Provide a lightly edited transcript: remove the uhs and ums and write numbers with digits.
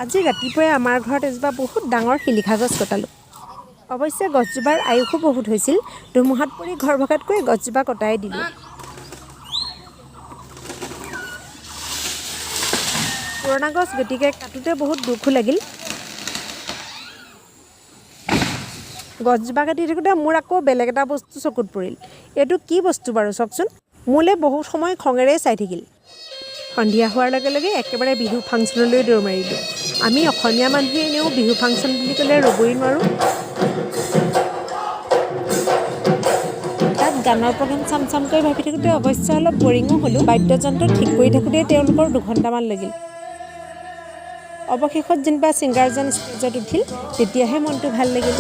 আজি ৰাতিপুৱাই আমাৰ ঘৰত এজোপা বহুত ডাঙৰ শিলিখা গছ কটালোঁ। অৱশ্যে গছজোপাৰ আয়ুসো বহুত হৈছিল। ধুমুহাত পৰি ঘৰ ভগাতকৈ গছজোপা কটাই দিলোঁ। পুৰণা গছ গতিকে কাটোতে বহুত দুখো লাগিল। গছজোপা কাটি থাকোঁতে মোৰ আকৌ বেলেগ এটা বস্তু চকুত পৰিল। এইটো কি বস্তু বাৰু চাওকচোন। মোলৈ বহুত সময় খঙেৰে চাই থাকিল। সন্ধিয়া হোৱাৰ লগে লগে একেবাৰে বিহু ফাংচনলৈ দৌৰ মাৰিলোঁ। আমি অসমীয়া মানুহে এনেও বিহু ফাংচন বুলি ক'লে ৰ'বই নোৱাৰোঁ। তাত গানৰ প্ৰগ্ৰেম চাম চামকৈ ভাবি থাকোঁতে অৱশ্যে অলপ বৰিঙো হ'লোঁ। বাদ্যযন্ত্ৰ ঠিক কৰি থাকোঁতেই তেওঁলোকৰ 2 ঘণ্টামান লাগিল। অৱশেষত যেনিবা ছিংগাৰজন ষ্টেজত উঠিল, তেতিয়াহে মনটো ভাল লাগিল।